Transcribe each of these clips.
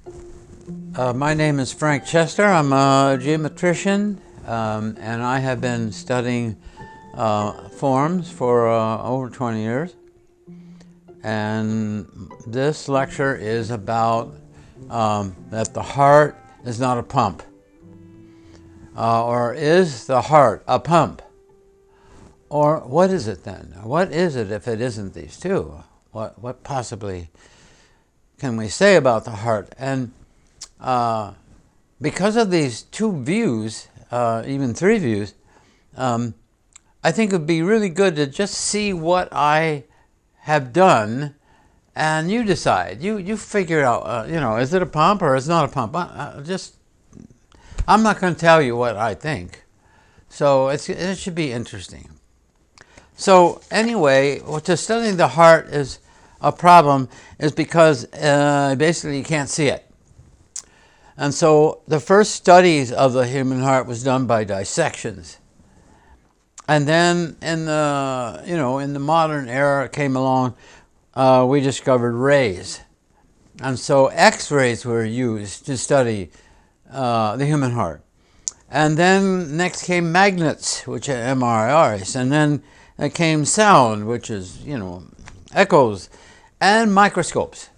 My name is Frank Chester. I'm a geometrician, and I have been studying forms for over 20 years. And this lecture is about that the heart is not a pump. Or is the heart a pump? Or what is it then? What is it if it isn't these two? What possibly can we say about the heart? And because of these two views, even three views, I think it would be really good to just see what I have done, and you decide. You figure out, is it a pump or is it not a pump? I'm not going to tell you what I think. So it should be interesting. So anyway, to study the heart is a problem is because basically you can't see it. And so the first studies of the human heart was done by dissections. And then in the modern era came along, we discovered rays. And so X-rays were used to study the human heart. And then next came magnets, which are MRIs. And then came sound, which is, echoes, and microscopes.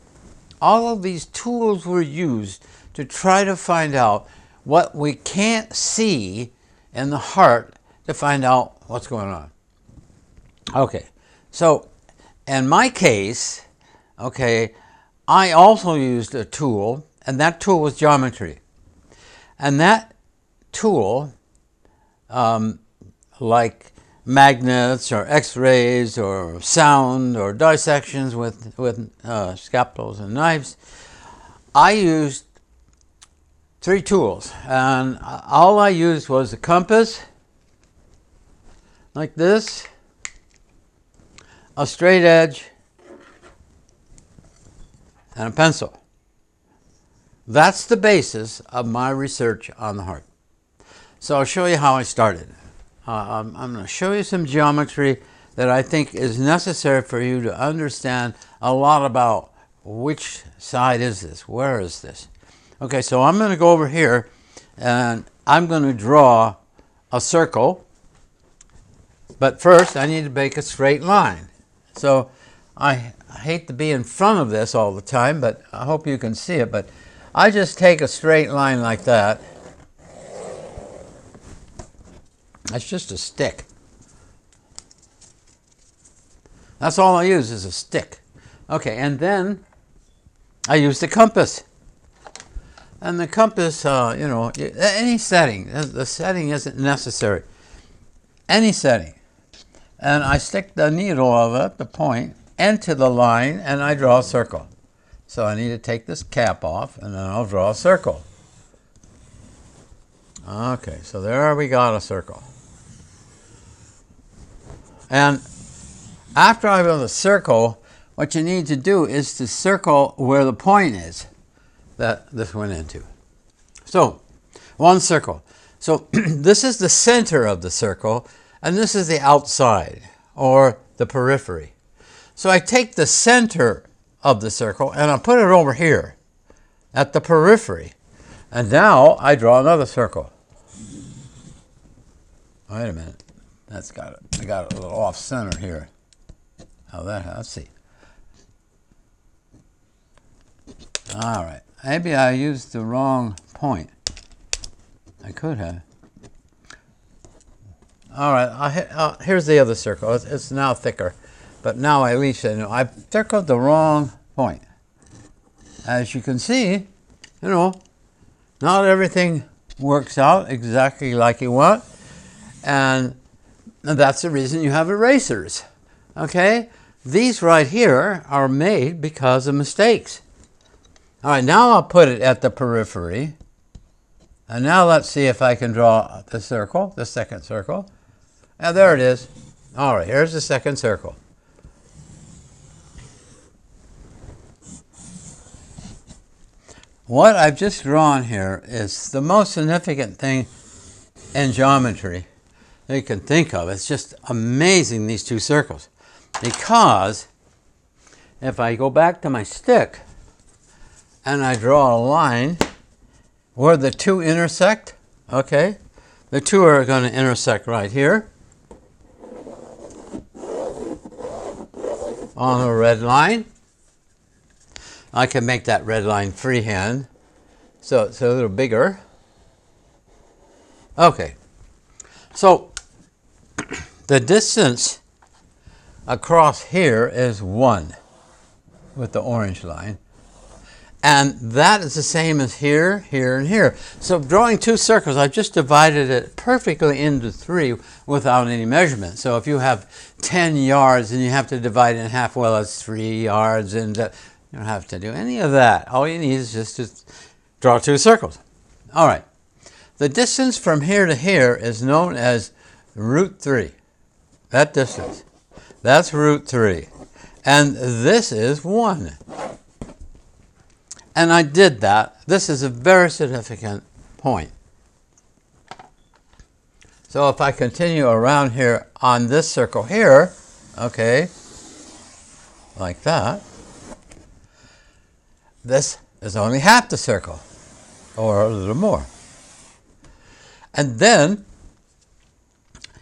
All of these tools were used to try to find out what we can't see in the heart to find out what's going on. Okay, so in my case, I also used a tool, and that tool was geometry. And that tool, like magnets or X-rays or sound or dissections with scalpels and knives, I used three tools, and all I used was a compass, like this, a straight edge, and a pencil. That's the basis of my research on the heart. So I'll show you how I started. I'm going to show you some geometry that I think is necessary for you to understand a lot about which side is this, where is this. Okay, so I'm going to go over here and I'm going to draw a circle, but first I need to make a straight line. So I hate to be in front of this all the time, but I hope you can see it. But I just take a straight line like that. That's just a stick. That's all I use is a stick. Okay, and then I use the compass. And the compass, any setting, the setting isn't necessary. Any setting. And I stick the needle of it, the point, into the line, and I draw a circle. So I need to take this cap off, and then I'll draw a circle. Okay, so there we got a circle. And after I draw the circle, what you need to do is to circle where the point is that this went into. So, one circle. So this is the center of the circle, and this is the outside, or the periphery. So I take the center of the circle, and I put it over here, at the periphery. And now I draw another circle. Wait a minute. I got a little off center here. Let's see. All right. Maybe I used the wrong point. I could have. All right. Here's the other circle. It's now thicker, but now at least I know I circled the wrong point. As you can see, not everything works out exactly like you want, and that's the reason you have erasers. Okay? These right here are made because of mistakes. All right, now I'll put it at the periphery. And now let's see if I can draw the circle, the second circle. And there it is. All right, here's the second circle. What I've just drawn here is the most significant thing in geometry that you can think of. It's just amazing, these two circles. Because if I go back to my stick, and I draw a line where the two intersect, okay? The two are going to intersect right here on a red line. I can make that red line freehand, so it's a little bigger. Okay, so the distance across here is 1 with the orange line. And that is the same as here, here, and here. So drawing two circles, I've just divided it perfectly into 3 without any measurement. So if you have 10 yards and you have to divide it in half, well, it's 3 yards, and you don't have to do any of that. All you need is just to draw 2 circles. All right. The distance from here to here is known as root 3. That distance. That's root 3. And this is 1. And I did that. This is a very significant point. So if I continue around here on this circle here, okay, like that, this is only half the circle, or a little more. And then,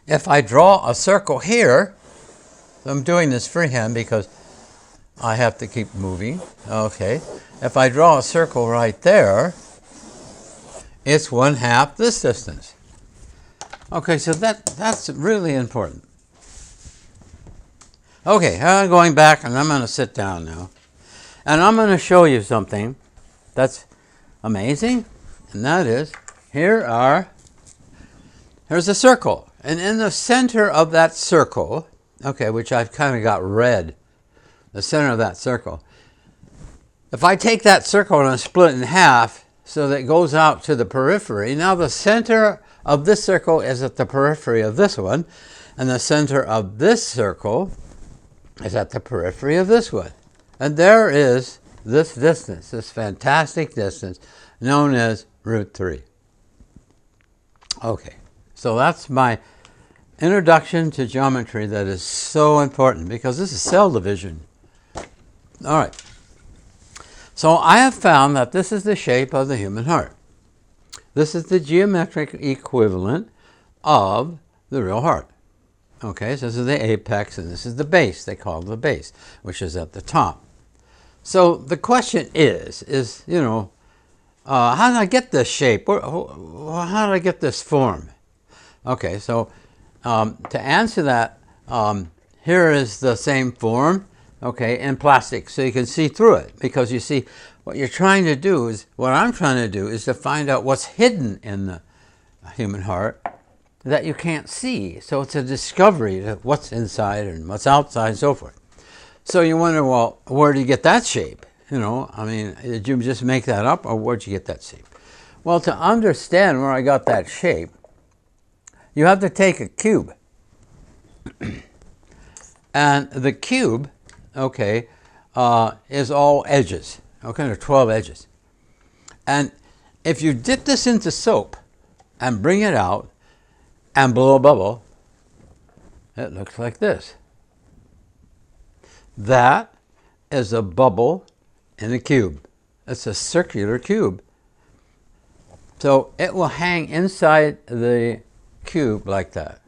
if I draw a circle here, so I'm doing this freehand because I have to keep moving, okay. If I draw a circle right there, it's 1/2 this distance. Okay, so that's really important. Okay, I'm going back and I'm going to sit down now. And I'm going to show you something that's amazing. And that is, here's a circle. And in the center of that circle, okay, which I've kind of got red, the center of that circle, if I take that circle and I split it in half so that it goes out to the periphery, now the center of this circle is at the periphery of this one, and the center of this circle is at the periphery of this one. And there is this distance, this fantastic distance, known as root 3. Okay, so that's my introduction to geometry that is so important because this is cell division. All right. So I have found that this is the shape of the human heart. This is the geometric equivalent of the real heart. Okay, so this is the apex and this is the base. They call it the base, which is at the top. So the question is how did I get this shape? How did I get this form? Okay, so to answer that, here is the same form, okay, in plastic, so you can see through it, because you see what I'm trying to do is to find out what's hidden in the human heart that you can't see. So it's a discovery of what's inside and what's outside and so forth. So you wonder, well, where did you get that shape? Did you just make that up, or where'd you get that shape? Well, to understand where I got that shape, you have to take a cube. And the cube, okay, is all edges. Okay, there are 12 edges. And if you dip this into soap and bring it out and blow a bubble, it looks like this. That is a bubble in a cube. It's a circular cube. So it will hang inside the cube like that.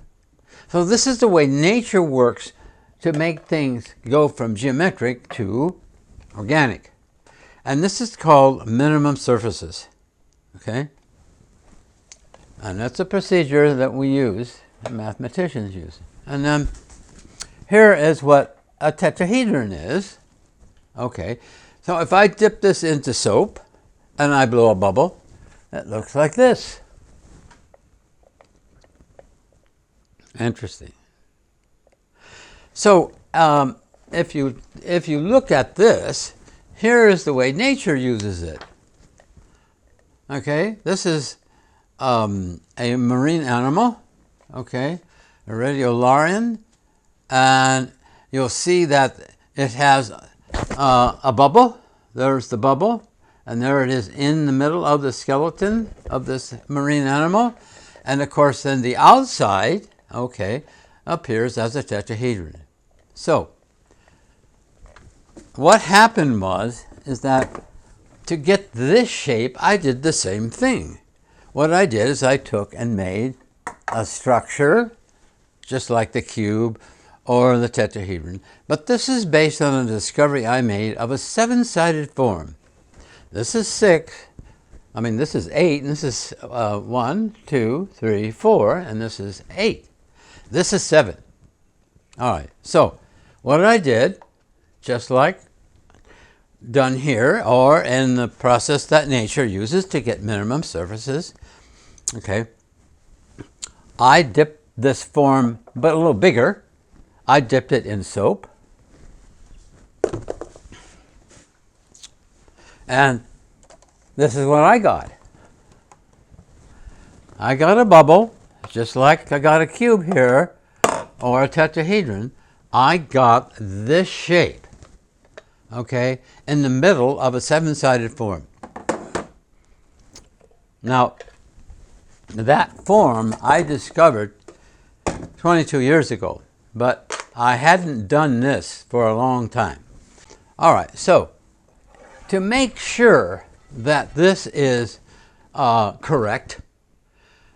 So this is the way nature works to make things go from geometric to organic. And this is called minimum surfaces. Okay? And that's a procedure that we use, that mathematicians use. And then here is what a tetrahedron is. Okay, so if I dip this into soap and I blow a bubble, it looks like this. Interesting. So if you look at this, here is the way nature uses it. Okay, this is a marine animal, okay, a radiolarian, and you'll see that it has a bubble. There's the bubble, and there it is in the middle of the skeleton of this marine animal. And of course, then the outside, okay, appears as a tetrahedron. So, what happened is that to get this shape, I did the same thing. What I did is I took and made a structure just like the cube or the tetrahedron. But this is based on a discovery I made of a 7-sided form. This is 6. I mean, this is 8, and this is 1, 2, 3, 4, and this is 8. This is 7. All right, so what I did, just like done here, or in the process that nature uses to get minimum surfaces, okay, I dipped this form, but a little bigger. I dipped it in soap. And this is what I got. I got a bubble, just like I got a cube here, or a tetrahedron. I got this shape, okay, in the middle of a 7-sided form. Now, that form I discovered 22 years ago, but I hadn't done this for a long time. All right, so to make sure that this is correct,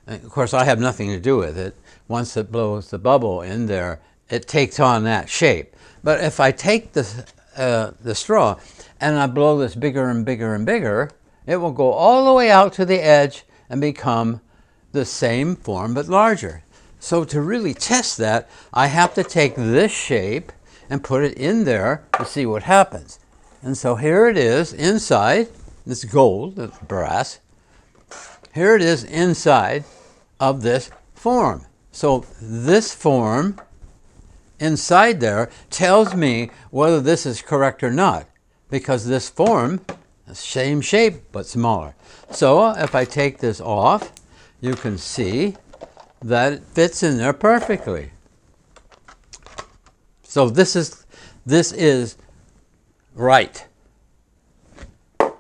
and of course I have nothing to do with it. Once it blows the bubble in there, it takes on that shape. But if I take the straw and I blow this bigger and bigger and bigger, it will go all the way out to the edge and become the same form but larger. So to really test that, I have to take this shape and put it in there to see what happens. And so here it is inside. It's gold, it's brass. Here it is inside of this form. So this form inside there tells me whether this is correct or not, because this form, same shape but smaller. So if I take this off, you can see that it fits in there perfectly. So this is right.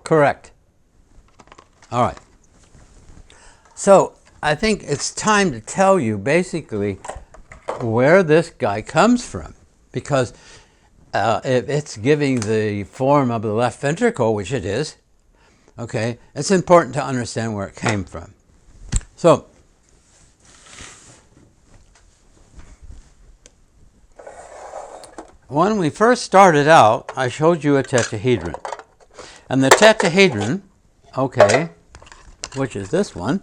Correct. All right. So I think it's time to tell you basically where this guy comes from, because if it's giving the form of the left ventricle, which it is, okay, it's important to understand where it came from. So when we first started out, I showed you a tetrahedron. And the tetrahedron, okay, which is this one,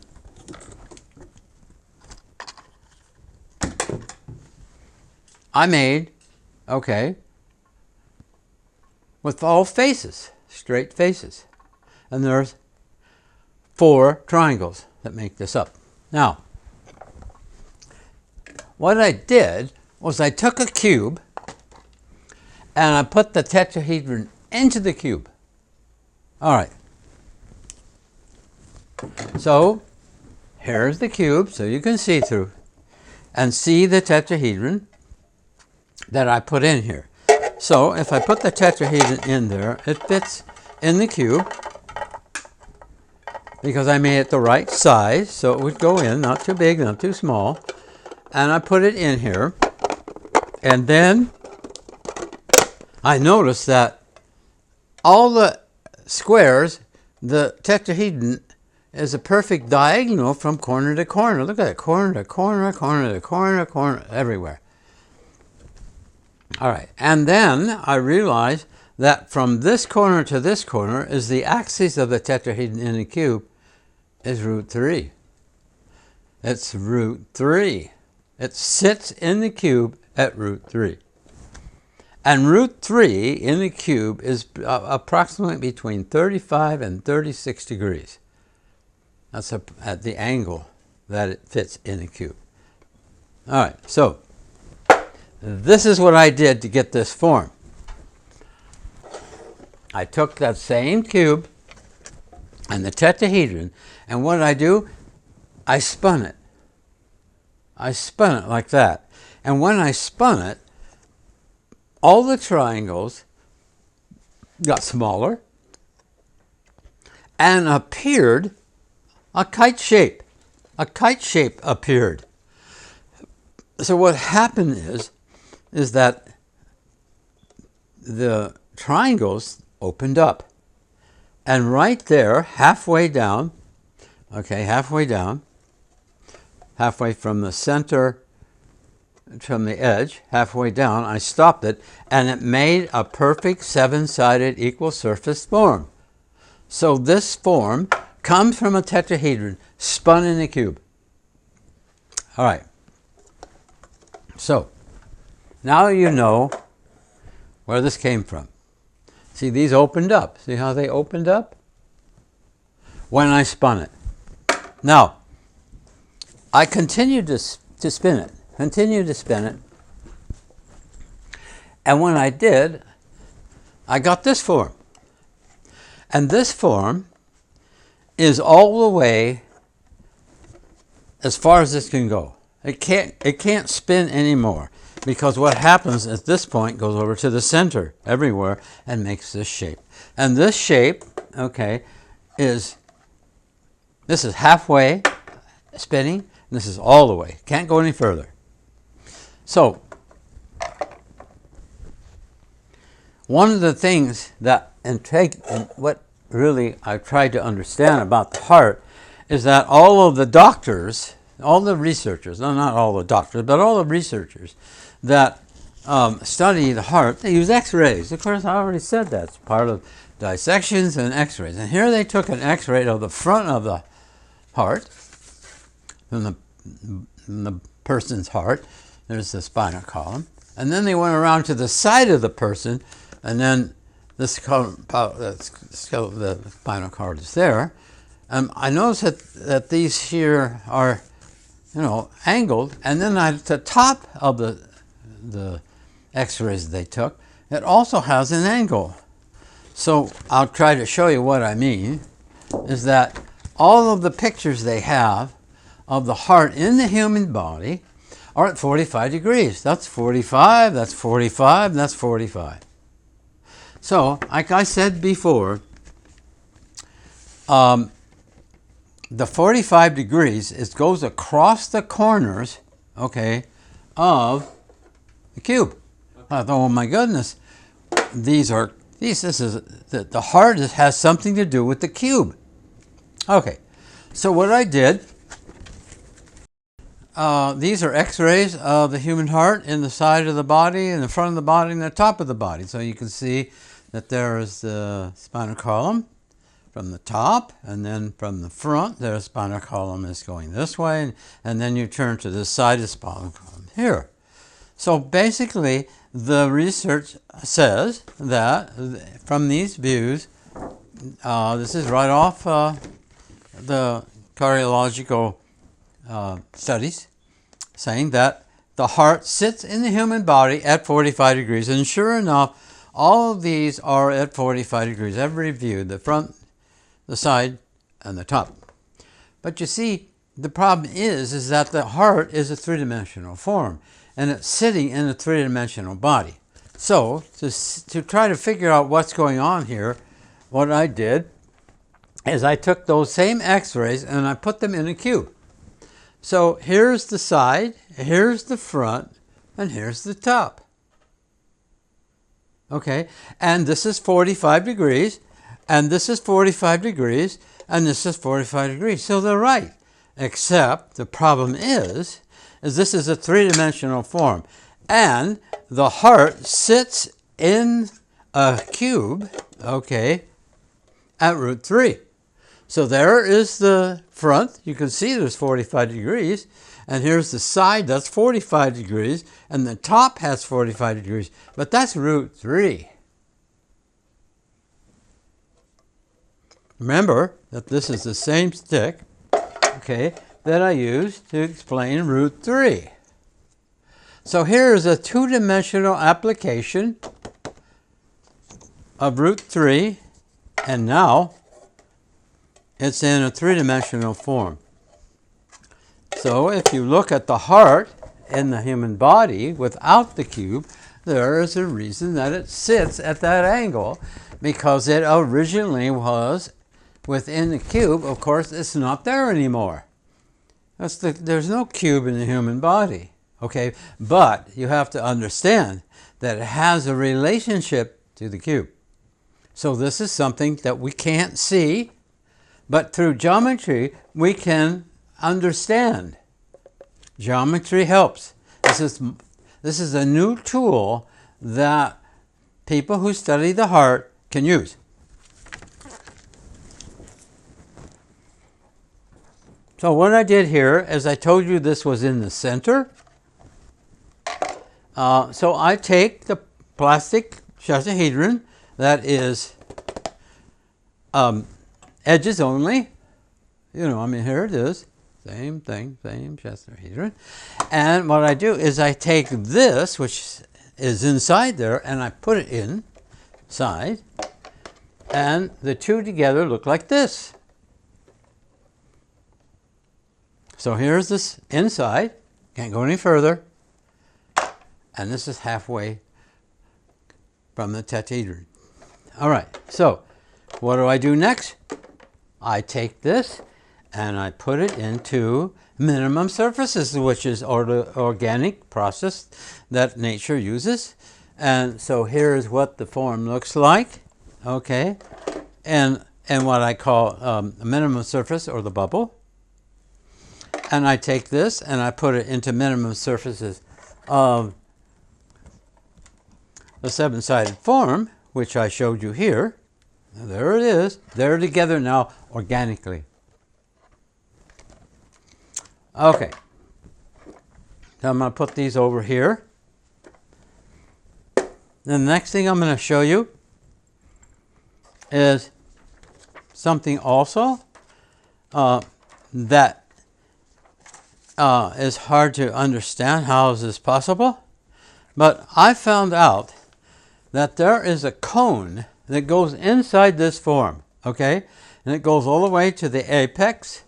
I made, okay, with all faces, straight faces. And there's 4 triangles that make this up. Now, what I did was I took a cube and I put the tetrahedron into the cube. All right. So here's the cube, so you can see through and see the tetrahedron that I put in here. So if I put the tetrahedron in there, it fits in the cube because I made it the right size, so it would go in, not too big, not too small. And I put it in here, and then I noticed that all the squares, the tetrahedron is a perfect diagonal from corner to corner. Look at it, corner to corner, corner to corner, corner, everywhere. All right, and then I realized that from this corner to this corner is the axis of the tetrahedron in the cube is root 3. It's root 3. It sits in the cube at root 3. And root 3 in the cube is approximately between 35 and 36 degrees. That's at the angle that it fits in the cube. All right, so this is what I did to get this form. I took that same cube and the tetrahedron, and what did I do? I spun it. I spun it like that. And when I spun it, all the triangles got smaller and appeared a kite shape. A kite shape appeared. So what happened is that the triangles opened up. And right there, halfway down, okay, halfway from the center, from the edge, halfway down, I stopped it, and it made a perfect 7-sided equal surface form. So this form comes from a tetrahedron spun in a cube. All right. So now you know where this came from. See, these opened up. See how they opened up? When I spun it. Now, I continued to spin it. Continued to spin it. And when I did, I got this form. And this form is all the way as far as this can go. It can't spin anymore, because what happens at this point goes over to the center everywhere and makes this shape. And this shape, okay, this is halfway spinning, and this is all the way. Can't go any further. So, one of the things that what really I tried to understand about the heart is that all of the doctors, all the researchers, no, not all the doctors, but all the researchers that study the heart, they use x-rays. Of course, I already said that's part of dissections and x-rays. And here they took an x-ray of the front of the heart, from the person's heart. There's the spinal column. And then they went around to the side of the person, and then the spinal cord is there. I noticed that these here are, angled, and then at the top of the x-rays they took, it also has an angle. So I'll try to show you what I mean, is that all of the pictures they have of the heart in the human body are at 45 degrees. That's 45, that's 45, that's 45. So, like I said before, the 45 degrees, goes across the corners, okay, of the cube. I thought, oh my goodness, the heart has something to do with the cube. Okay, so what I did, these are x-rays of the human heart in the side of the body, in the front of the body, and the top of the body. So you can see that there is the spinal column from the top, and then from the front, the spinal column is going this way, and then you turn to this side of the spinal column here. So basically, the research says that from these views, this is right off the cardiological studies, saying that the heart sits in the human body at 45 degrees. And sure enough, all of these are at 45 degrees, every view, the front, the side, and the top. But you see, the problem is that the heart is a three-dimensional form, and it's sitting in a three-dimensional body. So, to try to figure out what's going on here, what I did is I took those same x-rays and I put them in a cube. So here's the side, here's the front, and here's the top. Okay, and this is 45 degrees, and this is 45 degrees, and this is 45 degrees. So they're right, except the problem is this is a three-dimensional form, and the heart sits in a cube, okay, at root 3. So there is the front. You can see there's 45 degrees. And here's the side, that's 45 degrees. And the top has 45 degrees. But that's root 3. Remember that this is the same stick, okay, that I used to explain root 3. So here is a two-dimensional application of root 3. And now it's in a three-dimensional form. So if you look at the heart in the human body without the cube, there is a reason that it sits at that angle, because it originally was within the cube. Of course, it's not there anymore. There's no cube in the human body, okay? But you have to understand that it has a relationship to the cube. So this is something that we can't see, but through geometry we can understand. Geometry helps. This is a new tool that people who study the heart can use. So what I did here, as I told you, this was in the center. So I take the plastic tetrahedron that is edges only. You know, I mean, here it is. Same thing, same tetrahedron. And what I do is I take this, which is inside there, and I put it inside. And the two together look like this. So here's this inside, can't go any further, and this is halfway from the tetrahedron. All right, so what do I do next? I take this and I put it into minimum surfaces, which is organic process that nature uses. And so here's what the form looks like, okay? And what I call a minimum surface, or the bubble. And I take this and I put it into minimum surfaces of the seven-sided form, which I showed you here. There it is. They're together now organically. Okay. So I'm going to put these over here. The next thing I'm going to show you is something also that is hard to understand. How is this possible? But I found out that there is a cone that goes inside this form, okay? And it goes all the way to the apex,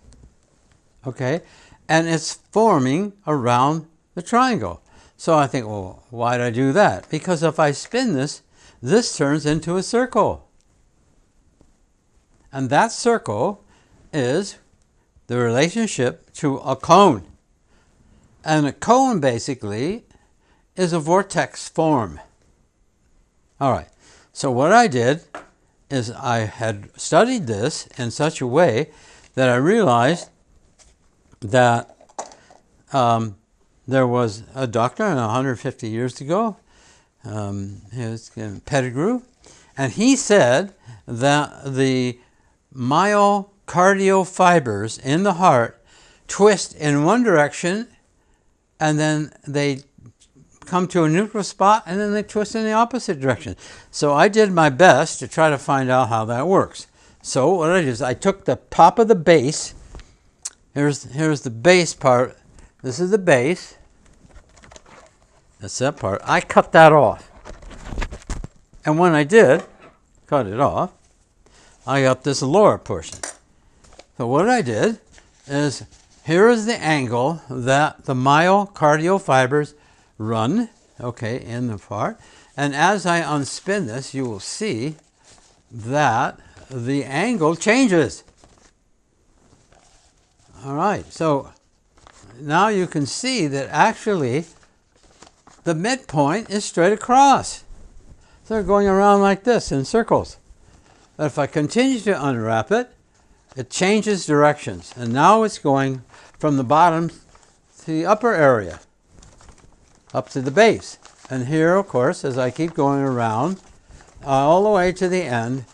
okay? And it's forming around the triangle. So I think, well, why did I do that? Because if I spin this, this turns into a circle. And that circle is the relationship to a cone. And a cone basically is a vortex form. All right, so what I did is I had studied this in such a way that I realized that there was a doctor 150 years ago, his Pettigrew, and he said that the myocardial fibers in the heart twist in one direction, and then they come to a neutral spot, and then they twist in the opposite direction. So I did my best to try to find out how that works. So what I did is I took the top of the base. Here's the base part. This is the base. That's that part. I cut that off. And when I did cut it off, I got this lower portion. So what I did is, here is the angle that the myocardial fibers run, okay, in the part. And as I unspin this, you will see that the angle changes. All right, so now you can see that actually the midpoint is straight across. So they're going around like this in circles. But if I continue to unwrap it, it changes directions. And now it's going from the bottom to the upper area, up to the base. And here, of course, as I keep going around, all the way to the end,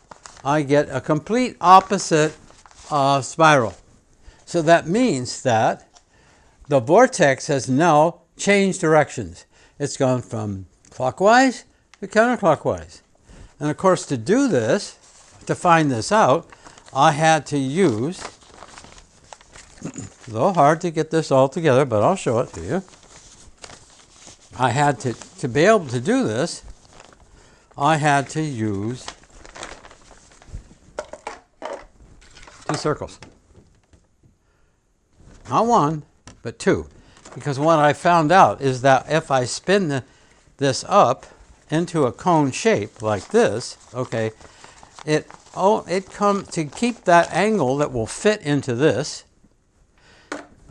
I get a complete opposite spiral. So that means that the vortex has now changed directions. It's gone from clockwise to counterclockwise. And of course, to do this, to find this out, I had to use, a little hard to get this all together, but I'll show it to you. I had to be able to do this, I had to use 2 circles. Not 1, but 2. Because what I found out is that if I spin this up into a cone shape like this, okay, it comes to keep that angle that will fit into this.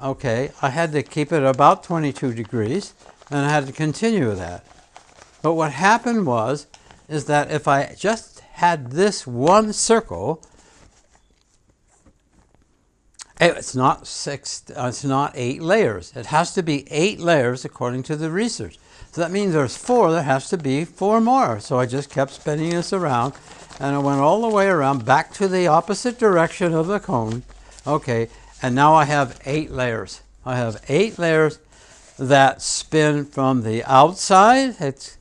Okay, I had to keep it about 22 degrees, and I had to continue with that. But what happened is that if I just had this one circle, it's not it's not 8 layers. It has to be 8 layers according to the research. So that means there's 4, there has to be 4 more. So I just kept spinning this around, and I went all the way around back to the opposite direction of the cone. Okay, and now I have 8 layers. I have 8 layers that spin from the outside. It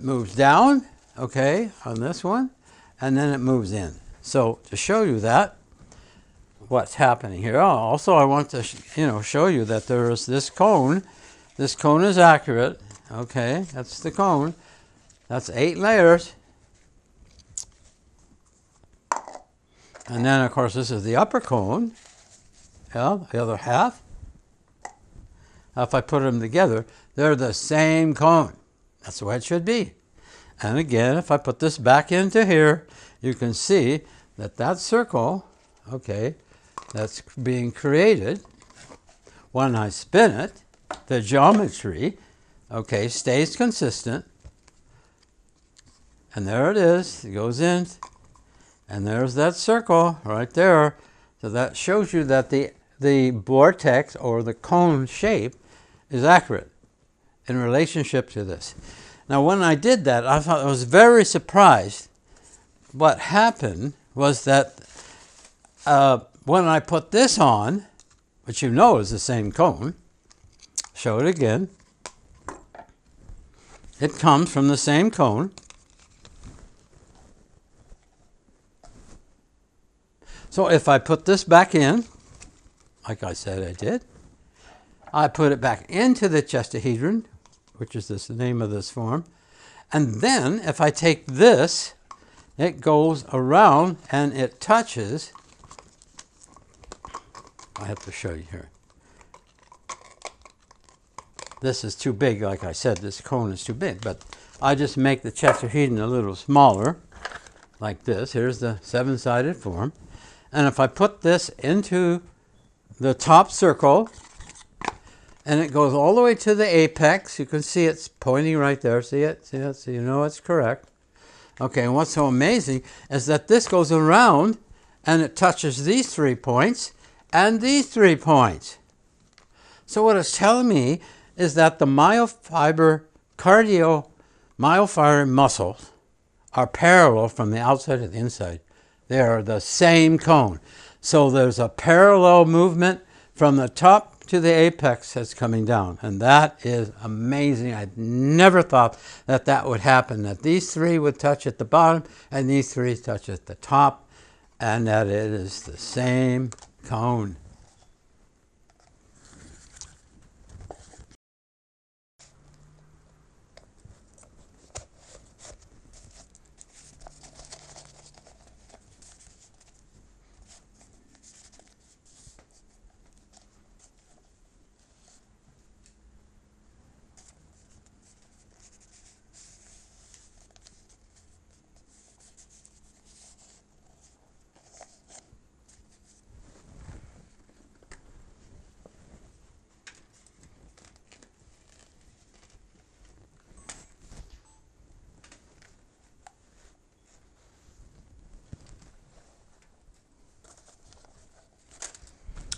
moves down, okay, on this one, and then it moves in. So to show you that, what's happening here. Also, I want to show you that there is this cone. This cone is accurate. Okay, that's the cone. That's 8 layers. And then, of course, this is the upper cone. Yeah, the other half. Now, if I put them together, they're the same cone. That's the way it should be. And again, if I put this back into here, you can see that that circle, okay, that's being created, when I spin it, the geometry, okay, stays consistent. And there it is. It goes in, and there's that circle right there. So that shows you that the vortex, or the cone shape, is accurate in relationship to this. Now, when I did that, I was very surprised. What happened was that when I put this on, which you know is the same cone, show it again. It comes from the same cone. So if I put this back in, like I said I did, I put it back into the tetrahedron, which is the name of this form, and then if I take this, it goes around and it touches. I have to show you here. This is too big, like I said, this cone is too big, but I just make the tetrahedron a little smaller, like this. Here's the 7-sided form. And if I put this into the top circle, and it goes all the way to the apex, you can see it's pointing right there. See it? See it? So you know it's correct. Okay, and what's so amazing is that this goes around and it touches these 3 points and these 3 points. So what it's telling me is that the myofiber muscles are parallel from the outside to the inside. They are the same cone. So there's a parallel movement from the top to the apex that's coming down. And that is amazing. I never thought that that would happen, that these 3 would touch at the bottom and these 3 touch at the top, and that it is the same cone.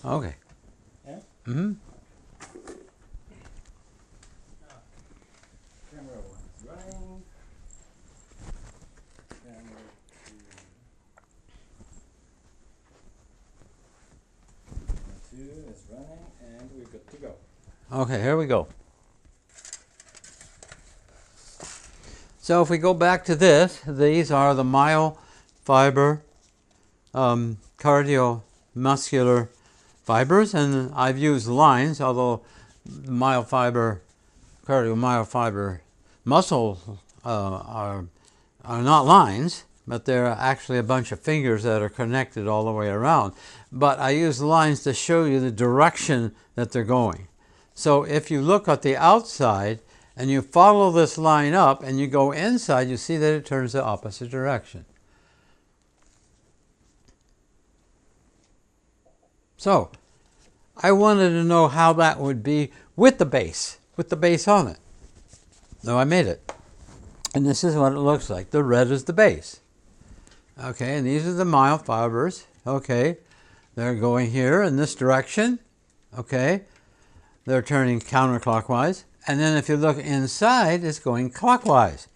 Okay. Yeah? Mm-hmm. Camera 1 is running. Camera 2 is running, and we're good to go. Okay, here we go. So if we go back to this, these are the myofiber cardiomuscular fibers, and I've used lines, although cardiomyofiber muscles are not lines, but they're actually a bunch of fingers that are connected all the way around. But I use lines to show you the direction that they're going. So if you look at the outside and you follow this line up and you go inside, you see that it turns the opposite direction. So I wanted to know how that would be with the base on it. So I made it. And this is what it looks like. The red is the base. Okay, and these are the myofibers. Okay, they're going here in this direction. Okay, they're turning counterclockwise. And then if you look inside, it's going clockwise.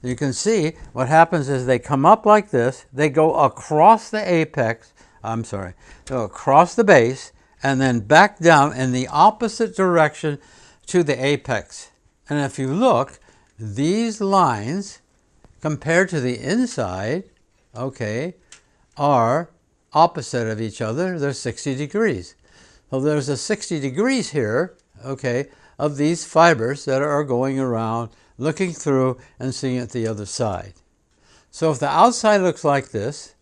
You can see what happens is they come up like this. They go across the apex. I'm sorry. They go across the base and then back down in the opposite direction to the apex. And if you look, these lines compared to the inside, okay, are opposite of each other. They're 60 degrees. So there's a 60 degrees here, okay, of these fibers that are going around, looking through and seeing at the other side. So if the outside looks like this,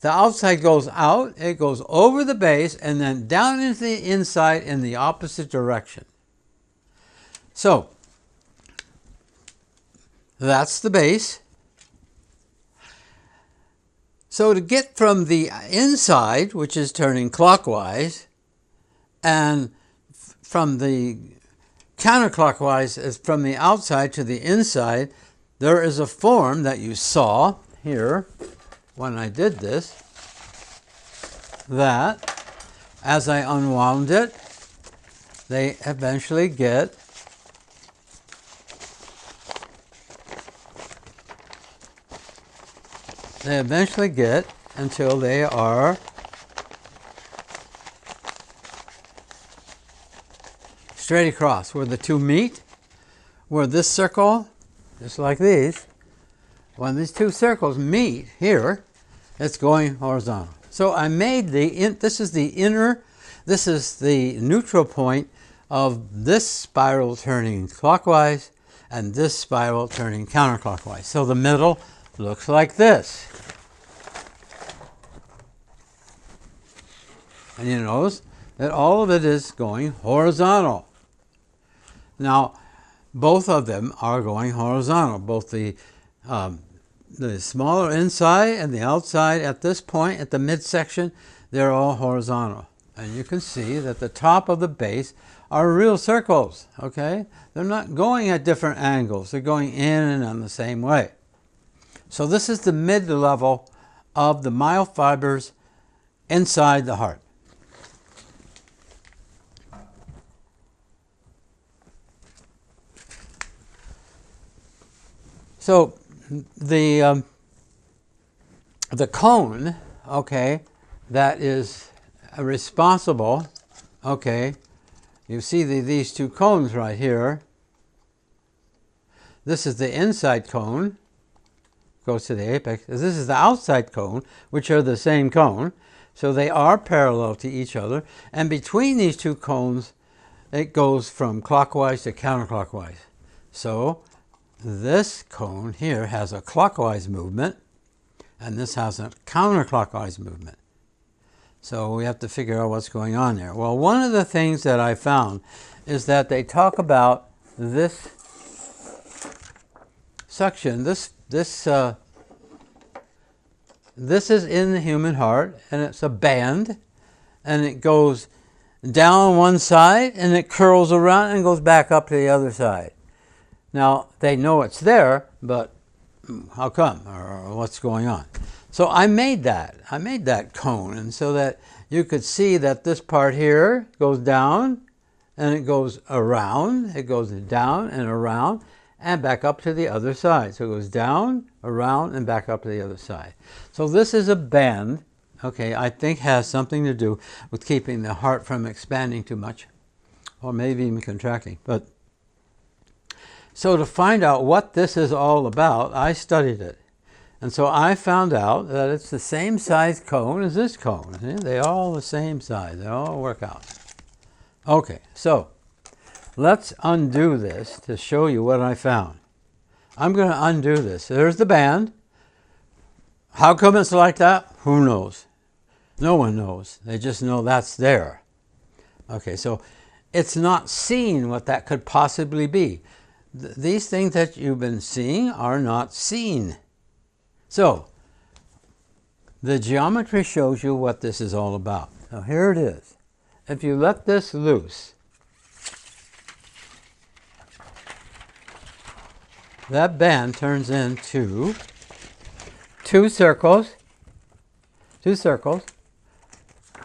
the outside goes out, it goes over the base and then down into the inside in the opposite direction. So that's the base. So to get from the inside, which is turning clockwise, and from the counterclockwise is from the outside to the inside, there is a form that you saw here when I did this, that as I unwound it, they eventually get until they are straight across where the two meet, where this circle, just like these, when these two circles meet here, it's going horizontal. So I made this is the neutral point of this spiral turning clockwise and this spiral turning counterclockwise. So the middle looks like this. And you notice that all of it is going horizontal. Now, both of them are going horizontal. Both the smaller inside and the outside at this point, at the midsection, they're all horizontal. And you can see that the top of the base are real circles, okay? They're not going at different angles. They're going in and on the same way. So this is the mid-level of the myofibers inside the heart. So the cone, okay, that is responsible, okay, you see these two cones right here. This is the inside cone, goes to the apex. This is the outside cone, which are the same cone. So they are parallel to each other. And between these two cones, it goes from clockwise to counterclockwise. So this cone here has a clockwise movement, and this has a counterclockwise movement. So we have to figure out what's going on there. Well, one of the things that I found is that they talk about this section. This is in the human heart, and it's a band, and it goes down one side, and it curls around and goes back up to the other side. Now, they know it's there, but how come, or what's going on? So I made that cone, and so that you could see that this part here goes down, and it goes around, it goes down and around, and back up to the other side. So it goes down, around, and back up to the other side. So this is a band, okay, I think has something to do with keeping the heart from expanding too much, or maybe even contracting. But so to find out what this is all about, I studied it. And so I found out that it's the same size cone as this cone. See? They're all the same size. They all work out. Okay, so let's undo this to show you what I found. I'm going to undo this. There's the band. How come it's like that? Who knows? No one knows. They just know that's there. Okay, so it's not seen what that could possibly be. These things that you've been seeing are not seen. So the geometry shows you what this is all about. Now here it is. If you let this loose, that band turns into two circles,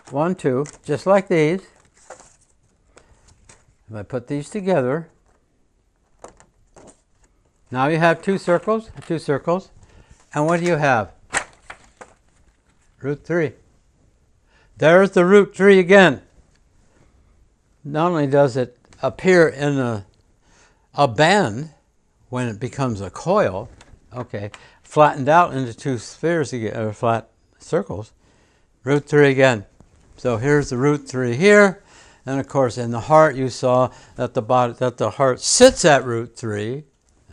1, 2, just like these. If I put these together, now you have two circles, and what do you have? Root 3. There's the root 3 again. Not only does it appear in a band when it becomes a coil, okay, flattened out into two spheres again, or flat circles, root 3 again. So here's the root 3 here, and of course in the heart you saw that the heart sits at root 3,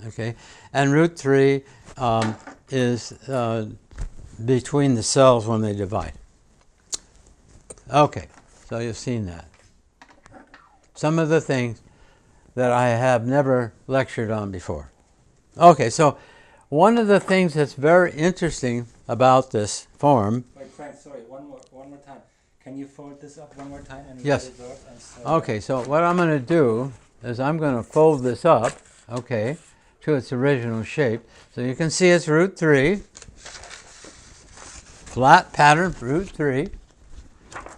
okay, and root 3 is between the cells when they divide. Okay, so you've seen that. Some of the things that I have never lectured on before. Okay, so one of the things that's very interesting about this form. Wait, Frank, sorry, one more time. Can you fold this up one more time and yes. roll it up and so okay, so what I'm going to do is I'm going to fold this up, okay, to its original shape. So you can see it's root 3, flat pattern, root 3.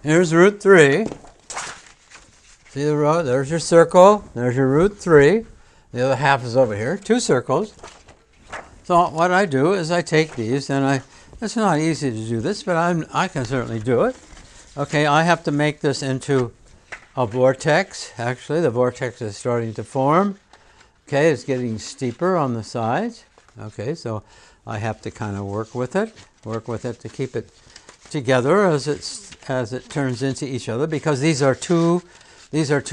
Here's root 3. See the row? There's your circle. There's your root 3. The other half is over here. Two circles. So what I do is I take these and it's not easy to do this, but I can certainly do it. Okay, I have to make this into a vortex. Actually, the vortex is starting to form. Okay, it's getting steeper on the sides. Okay, so I have to kind of work with it to keep it together as it turns into each other, because these are two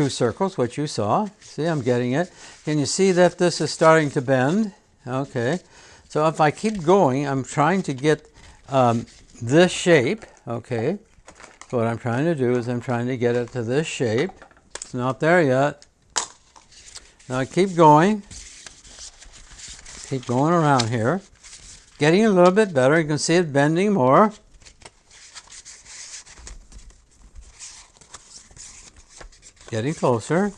circles, which you saw. See, I'm getting it. Can you see that this is starting to bend? Okay, so if I keep going, I'm trying to get this shape. Okay, so what I'm trying to do is I'm trying to get it to this shape. It's not there yet. Now I keep going around here, getting a little bit better. You can see it bending more. Getting closer.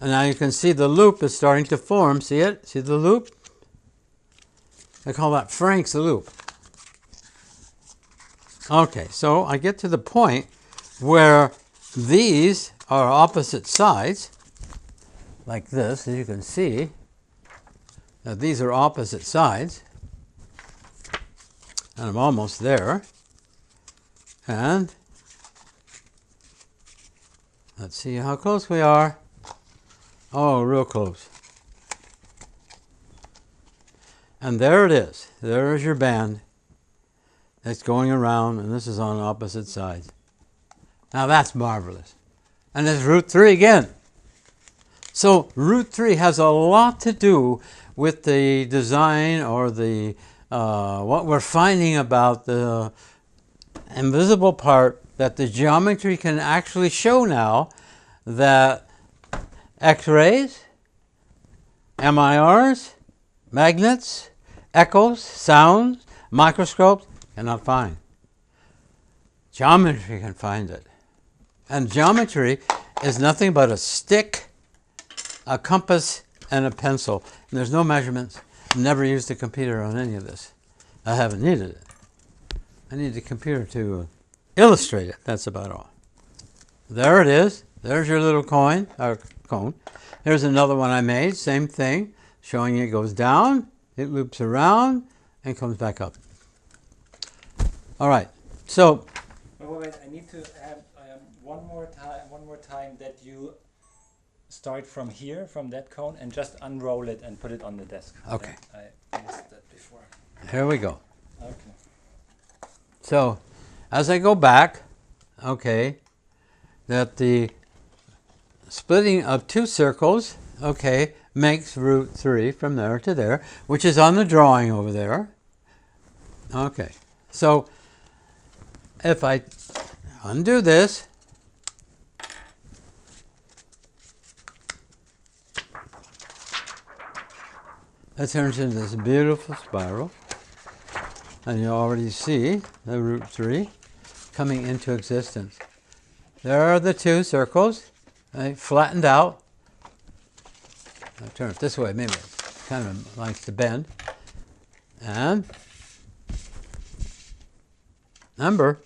And now you can see the loop is starting to form. See it? See the loop? I call that Frank's loop. Okay, so I get to the point where these are opposite sides, like this, as you can see. Now these are opposite sides. And I'm almost there. And let's see how close we are. Oh, real close. And there it is. There is your band. It's going around, and this is on opposite sides. Now that's marvelous. And it's root 3 again. So root 3 has a lot to do with the design or the what we're finding about the invisible part that the geometry can actually show now, that X-rays, MIRs, magnets, echoes, sounds, microscopes cannot find. Geometry can find it. And geometry is nothing but a stick, a compass, and a pencil. And there's no measurements. Never used a computer on any of this. I haven't needed it. I need a computer to illustrate it. That's about all. There it is. There's your little cone. Here's another one I made. Same thing. Showing it goes down, it loops around, and comes back up. All right. So. Wait. I need to have one more time that you start from here, from that cone, and just unroll it and put it on the desk. Okay. I missed that before. Here we go. Okay. So, as I go back, okay, that the splitting of two circles, okay, makes root 3 from there to there, which is on the drawing over there. Okay, so if I undo this, that turns into this beautiful spiral. And you already see the root 3 coming into existence. there are the two circles, right, flattened out. I'll turn it this way, maybe it kind of likes to bend. And remember,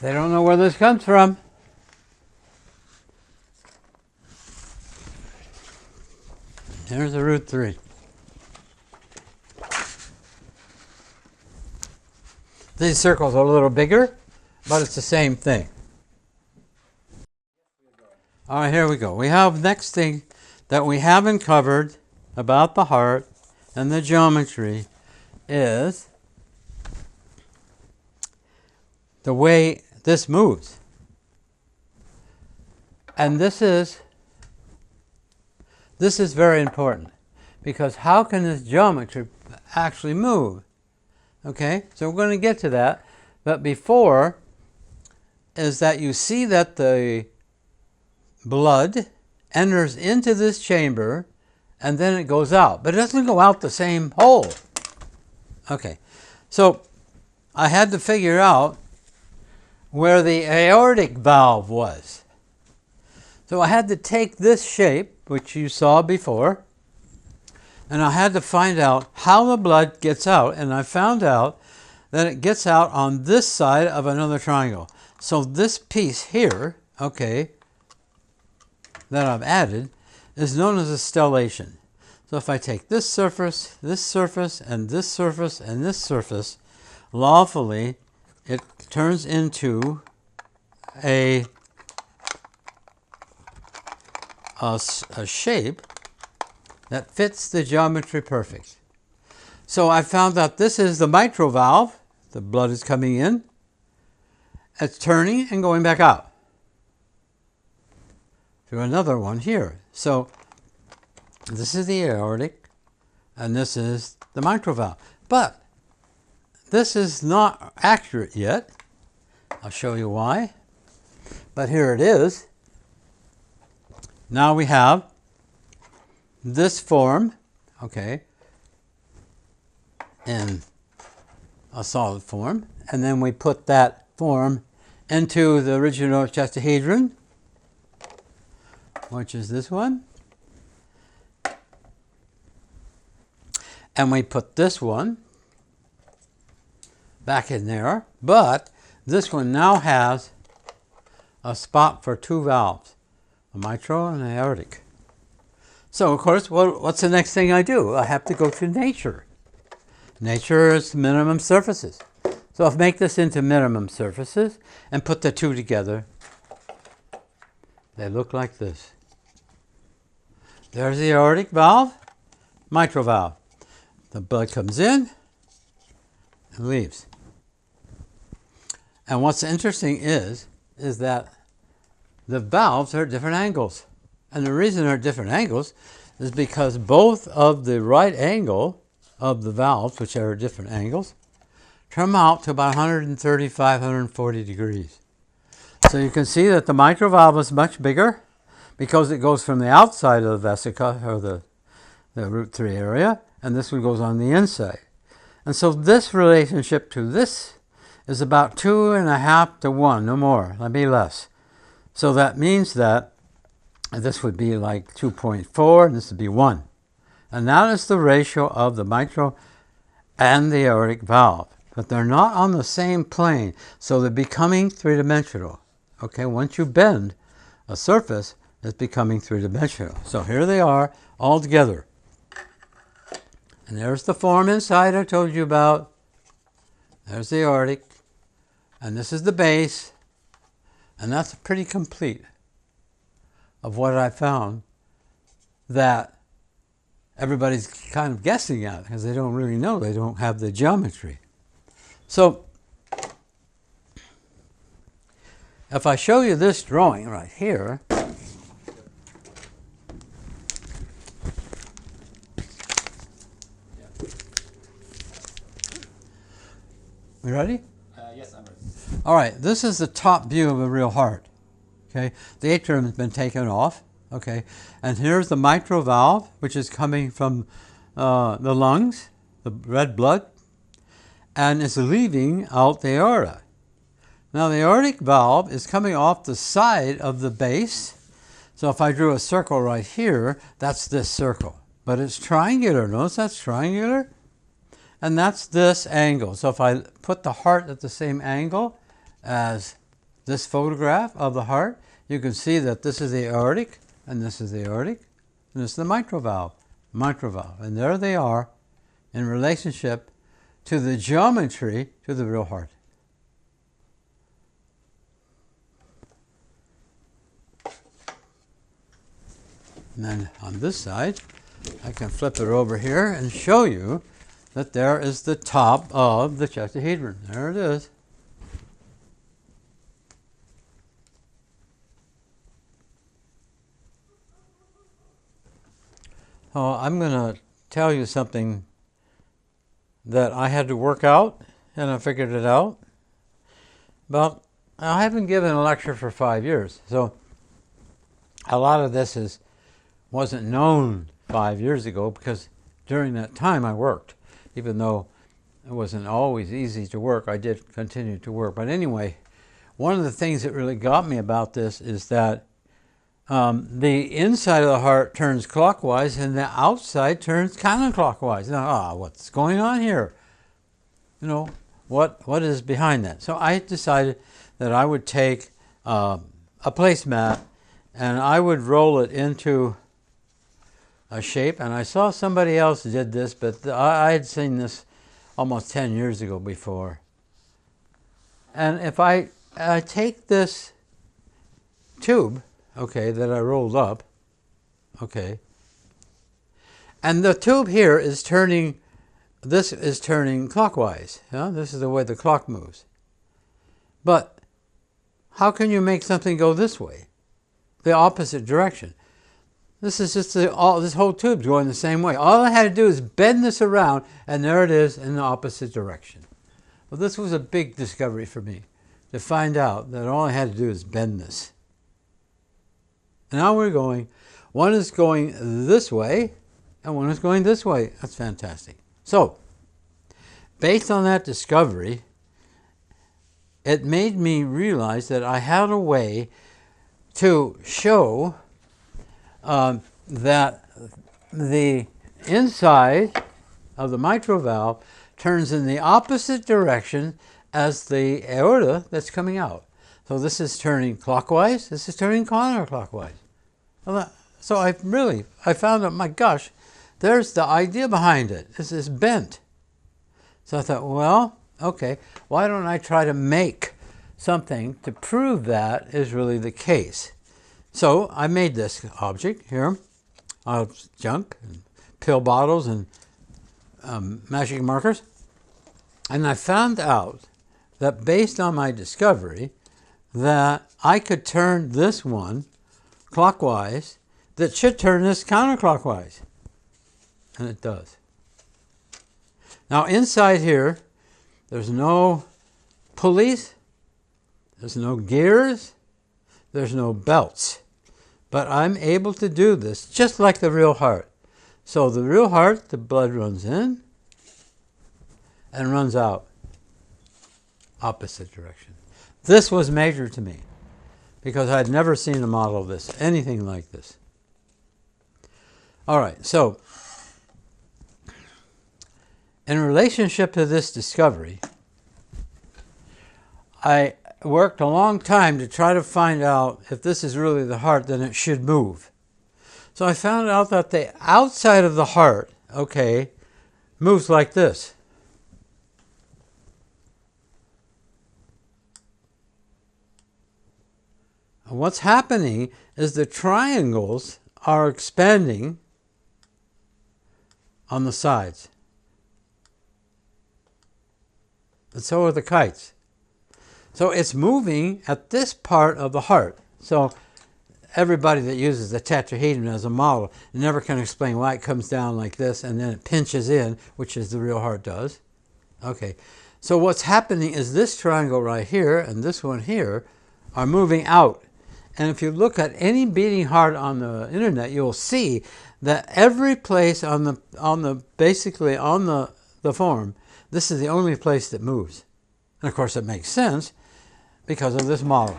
they don't know where this comes from. Here's the root 3. These circles are a little bigger, but it's the same thing. All right, here we go. We have next thing that we haven't covered about the heart and the geometry is the way this moves. And this is very important, because how can this geometry actually move? Okay, so we're going to get to that, but before is that you see that the blood enters into this chamber and then it goes out, but it doesn't go out the same hole. Okay, so I had to figure out where the aortic valve was. So I had to take this shape, which you saw before, and I had to find out how the blood gets out, and I found out that it gets out on this side of another triangle. So this piece here, okay, that I've added is known as a stellation. So if I take this surface, and this surface, and this surface, lawfully it turns into a shape that fits the geometry perfect. So I found out this is the mitral valve. The blood is coming in. It's turning and going back out to another one here. So this is the aortic, and this is the mitral valve. But this is not accurate yet. I'll show you why. But here it is. Now we have this form, okay, in a solid form, and then we put that form into the original tetrahedron, which is this one, and we put this one back in there, but this one now has a spot for two valves, a mitral and an aortic. So, of course, what's the next thing I do? I have to go to nature. Nature is minimum surfaces. So I'll make this into minimum surfaces and put the two together. They look like this. There's the aortic valve, mitral valve. The blood comes in and leaves. And what's interesting is that the valves are at different angles. And the reason they're at different angles is because both of the right angle of the valves, which are at different angles, come out to about 135, 140 degrees. So you can see that the mitral valve is much bigger because it goes from the outside of the vesica, or the root 3 area, and this one goes on the inside. And so this relationship to this is about 2.5 to 1, no more, maybe less. So that means that this would be like 2.4, and this would be 1. And that is the ratio of the mitral and the aortic valve. But they're not on the same plane, so they're becoming three-dimensional. Okay, once you bend a surface, it's becoming three-dimensional. So here they are, all together. And there's the form inside I told you about. There's the aortic. And this is the base. And that's pretty complete of what I found that everybody's kind of guessing at, because they don't really know. They don't have the geometry. So if I show you this drawing right here, you ready? Yes, I'm ready. All right, this is the top view of a real heart. Okay, the atrium has been taken off. Okay, and here's the mitral valve, which is coming from the lungs, the red blood, and it's leaving out the aorta. Now the aortic valve is coming off the side of the base. So if I drew a circle right here, that's this circle. But it's triangular. Notice that's triangular. And that's this angle. So if I put the heart at the same angle as this photograph of the heart, you can see that this is the aortic, and this is the aortic, and this is the mitral valve. And there they are in relationship to the geometry to the real heart. And then on this side, I can flip it over here and show you that there is the top of the tetrahedron. There it is. Oh, I'm going to tell you something that I had to work out, and I figured it out. But I haven't given a lecture for 5 years, so a lot of this wasn't known 5 years ago, because during that time I worked. Even though it wasn't always easy to work, I did continue to work. But anyway, one of the things that really got me about this is that the inside of the heart turns clockwise and the outside turns counterclockwise. Now, what's going on here? You know, what is behind that? So I decided that I would take a placemat and I would roll it into a shape. And I saw somebody else did this, but I had seen this almost 10 years ago before. And if I take this tube, okay, that I rolled up, okay, and the tube here is turning, this is turning clockwise. Yeah? This is the way the clock moves. But how can you make something go this way, the opposite direction? This is just this whole tube's going the same way. All I had to do is bend this around, and there it is in the opposite direction. Well, this was a big discovery for me, to find out that all I had to do is bend this. And now we're going, one is going this way, and one is going this way. That's fantastic. So, based on that discovery, it made me realize that I had a way to show that the inside of the mitral valve turns in the opposite direction as the aorta that's coming out. So this is turning clockwise, this is turning counterclockwise. So I found out, my gosh, there's the idea behind it. This is bent. So I thought, well, okay, why don't I try to make something to prove that is really the case? So I made this object here out of junk, and pill bottles, and magic markers. And I found out that based on my discovery that I could turn this one clockwise that should turn this counterclockwise. And it does. Now inside here, there's no pulleys, there's no gears, there's no belts. But I'm able to do this just like the real heart. So the real heart, the blood runs in and runs out, opposite direction. This was major to me because I had never seen a model of this, anything like this. All right, so in relationship to this discovery, I worked a long time to try to find out if this is really the heart, then it should move. So I found out that the outside of the heart, okay, moves like this. And what's happening is the triangles are expanding on the sides. And so are the kites. So it's moving at this part of the heart. So everybody that uses the tetrahedron as a model never can explain why it comes down like this and then it pinches in, which is the real heart does. Okay, so what's happening is this triangle right here and this one here are moving out. And if you look at any beating heart on the internet, you'll see that every place on the form, this is the only place that moves. And of course it makes sense, because of this model.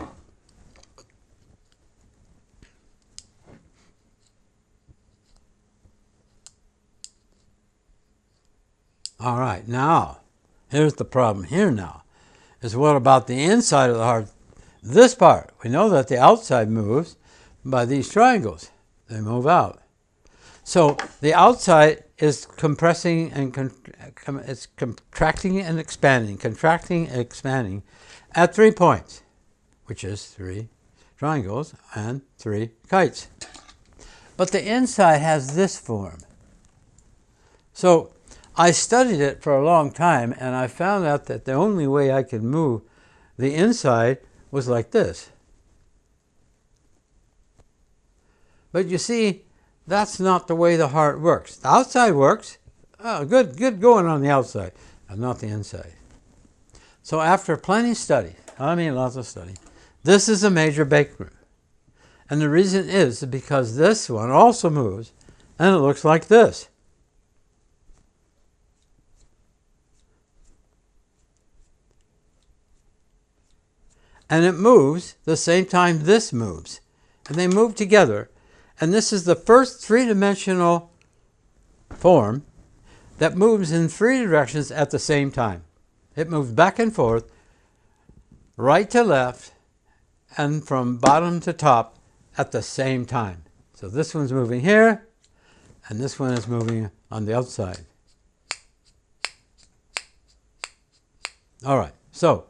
All right, now, here's the problem here now, is what about the inside of the heart? This part, we know that the outside moves by these triangles. They move out. So the outside is compressing and it's contracting and expanding at 3 points, which is 3 triangles and 3 kites. But the inside has this form. So I studied it for a long time, and I found out that the only way I could move the inside was like this. But you see, that's not the way the heart works. The outside works. Oh, good going on the outside, and not the inside. So after plenty of study, lots of study, this is a major breakthrough. And the reason is because this one also moves, and it looks like this. And it moves the same time this moves. And they move together. And this is the first three-dimensional form that moves in 3 directions at the same time. It moves back and forth, right to left, and from bottom to top at the same time. So this one's moving here, and this one is moving on the outside. All right, so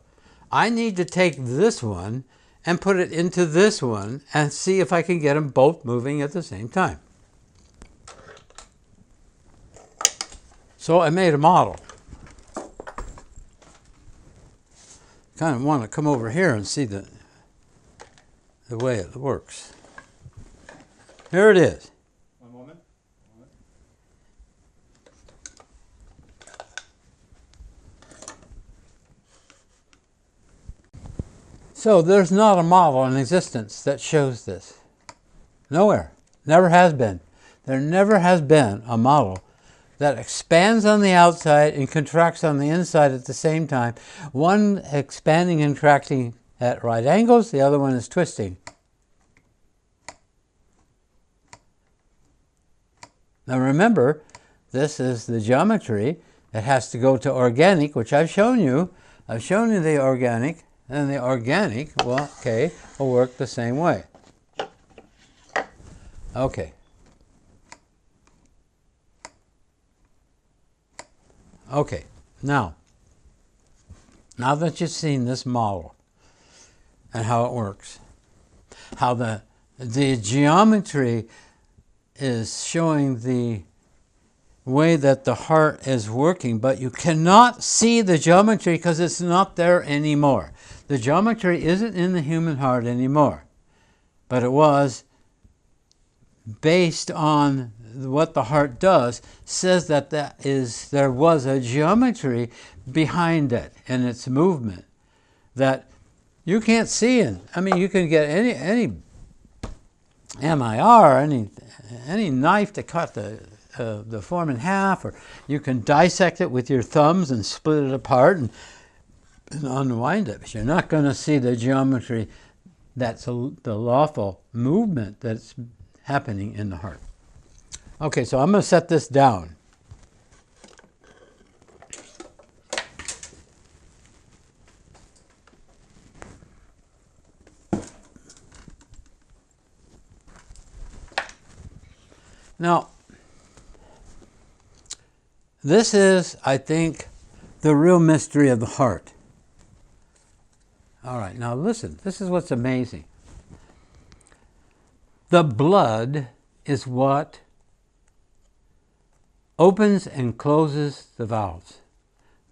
I need to take this one and put it into this one and see if I can get them both moving at the same time. So I made a model. Kind of want to come over here and see the way it works. Here it is. One moment. So there's not a model in existence that shows this. Nowhere. Never has been. There never has been a model that expands on the outside and contracts on the inside at the same time. One expanding and contracting at right angles, the other one is twisting. Now remember, this is the geometry. It has to go to organic, which I've shown you. I've shown you the organic, and the organic, well, okay, will work the same way. Okay. Okay, now that you've seen this model and how it works, how the geometry is showing the way that the heart is working, but you cannot see the geometry because it's not there anymore. The geometry isn't in the human heart anymore, but it was based on what the heart does, says that there was a geometry behind it and its movement that you can't see in. I mean, you can get any MIR, any knife to cut the form in half, or you can dissect it with your thumbs and split it apart and unwind it, but you're not going to see the geometry that's the lawful movement that's happening in the heart. Okay, so I'm going to set this down. Now, this is, I think, the real mystery of the heart. All right, now listen, this is what's amazing. The blood is what opens and closes the valves.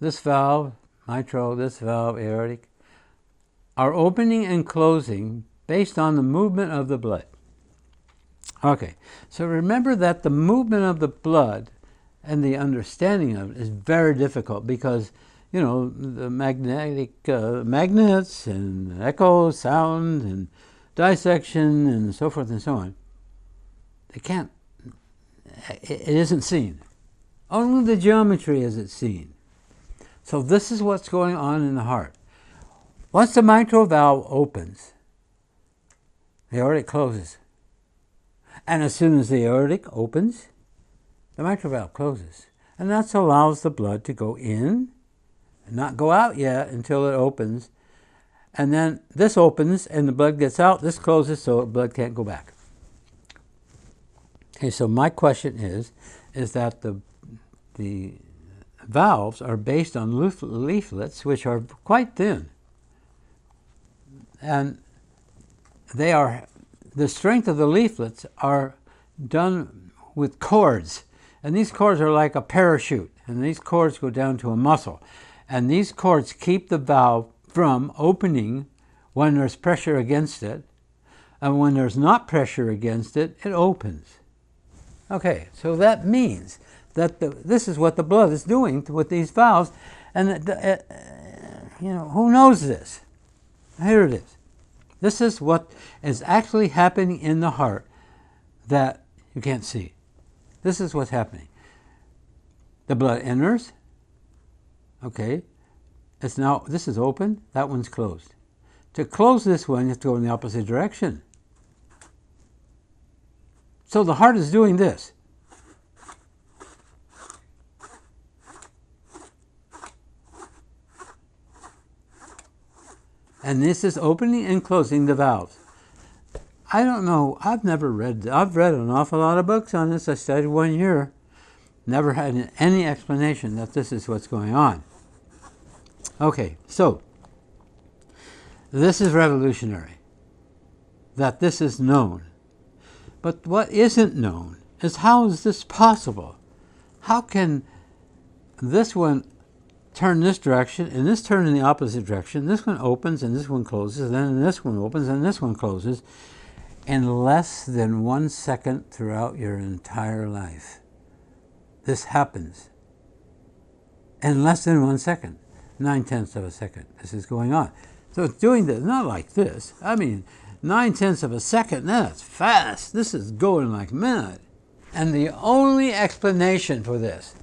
This valve, mitral, this valve, aortic, are opening and closing based on the movement of the blood. Okay, so remember that the movement of the blood and the understanding of it is very difficult because, you know, the magnetic magnets and echo, sound, and dissection, and so forth and so on, it isn't seen. Only the geometry is seen. So this is what's going on in the heart. Once the mitral valve opens, the aortic closes. And as soon as the aortic opens, the mitral valve closes. And that allows the blood to go in and not go out yet until it opens. And then this opens and the blood gets out. This closes so the blood can't go back. Okay, so my question is that the valves are based on leaflets, which are quite thin. And the strength of the leaflets are done with cords. And these cords are like a parachute. And these cords go down to a muscle. And these cords keep the valve from opening when there's pressure against it. And when there's not pressure against it, it opens. Okay, so that means that this is what the blood is doing with these valves. And, who knows this? Here it is. This is what is actually happening in the heart that you can't see. This is what's happening. The blood enters. Okay. This is open. That one's closed. To close this one, you have to go in the opposite direction. So the heart is doing this. And this is opening and closing the valves. I don't know. I've read an awful lot of books on this. I studied 1 year. Never had any explanation that this is what's going on. Okay, so this is revolutionary, that this is known. But what isn't known is how is this possible? How can this one turn this direction and this turn in the opposite direction? This one opens and this one closes, and then this one opens and this one closes in less than 1 second throughout your entire life. This happens in less than 1 second, 9/10 of a second. This is going on. So it's doing this, not like this. I mean, 9/10 of a second, that's fast. This is going like mad. And the only explanation for this,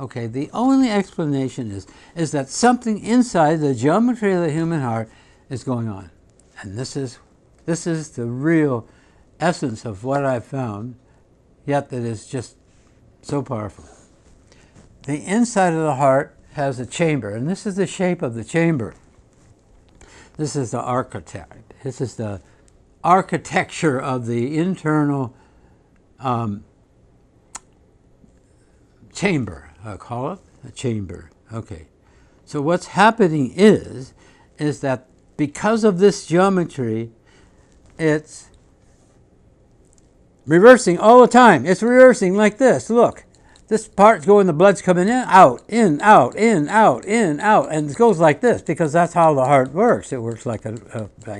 okay, the only explanation is that something inside the geometry of the human heart is going on. And this is the real essence of what I've found, yet that is just so powerful. The inside of the heart has a chamber, and this is the shape of the chamber. This is the architect. This is the architecture of the internal chamber. I call it a chamber. Okay. So what's happening is that because of this geometry, it's reversing all the time. It's reversing like this. Look. This part's going, the blood's coming in, out, in, out, in, out, in, out. And it goes like this because that's how the heart works. It works like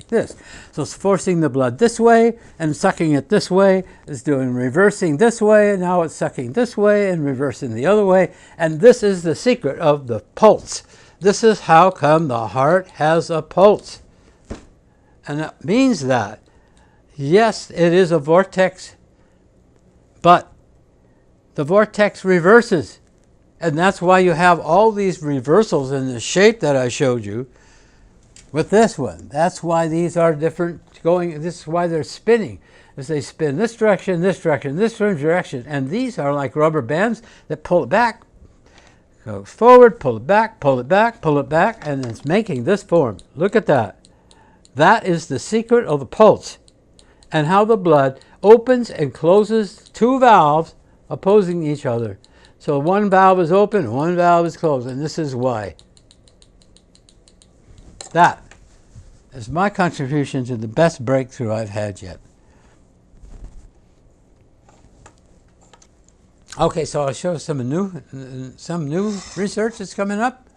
this. So it's forcing the blood this way and sucking it this way. It's doing reversing this way, and now it's sucking this way and reversing the other way. And this is the secret of the pulse. This is how come the heart has a pulse. And it means that, yes, it is a vortex, but the vortex reverses. And that's why you have all these reversals in the shape that I showed you with this one. That's why these are different going. This is why they're spinning. As they spin this direction, this direction, this direction. And these are like rubber bands that pull it back, goes forward, pull it back, pull it back, pull it back, and it's making this form. Look at that. That is the secret of the pulse and how the blood opens and closes two valves opposing each other. So one valve is open, one valve is closed, and this is why. That is my contribution to the best breakthrough I've had yet. Okay, so I'll show some new research that's coming up.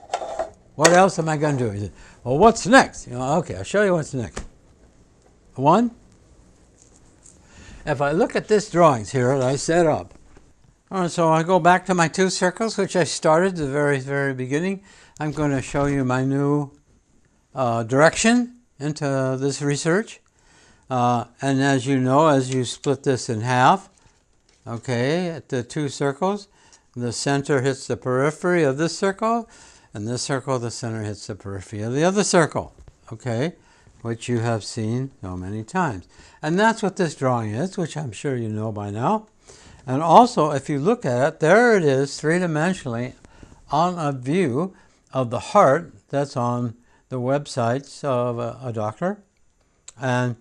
What else am I going to do? Well, what's next? Okay, I'll show you what's next. One, if I look at this drawings here that I set up, all right, so I go back to my two circles, which I started at the very, very beginning. I'm going to show you my new direction into this research. And as you know, as you split this in half, okay, at the two circles, the center hits the periphery of this circle, and this circle, the center hits the periphery of the other circle. okay, which you have seen so many times. And that's what this drawing is, which I'm sure you know by now. And also, if you look at it, there it is three-dimensionally on a view of the heart that's on the websites of a doctor. And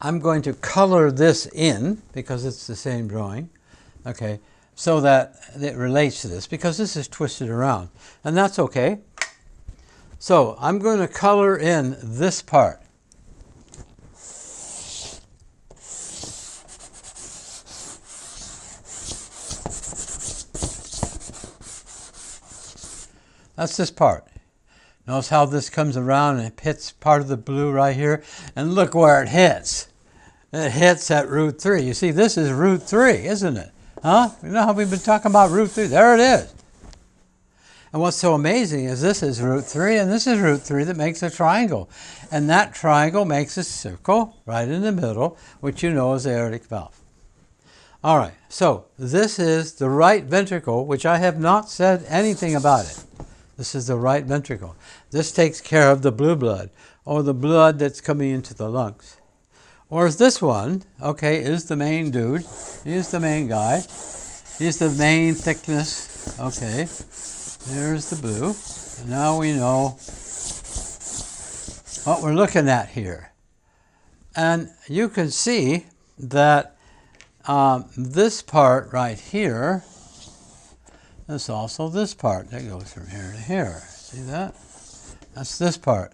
I'm going to color this in because it's the same drawing, okay, so that it relates to this, because this is twisted around, and that's okay. So I'm going to color in this part. That's this part. Notice how this comes around and it hits part of the blue right here, and look where it hits. It hits at root 3. You see, this is root 3, isn't it? Huh? You know how we've been talking about root 3? There it is. And what's so amazing is this is root 3 and this is root 3 that makes a triangle. And that triangle makes a circle right in the middle, which you know is the aortic valve. All right, so this is the right ventricle, which I have not said anything about it. This is the right ventricle. This takes care of the blue blood, or the blood that's coming into the lungs. Whereas this one, okay, is the main dude. He's the main guy. He's the main thickness. Okay, there's the blue. And now we know what we're looking at here. And you can see that this part right here is also this part that goes from here to here. See that? That's this part.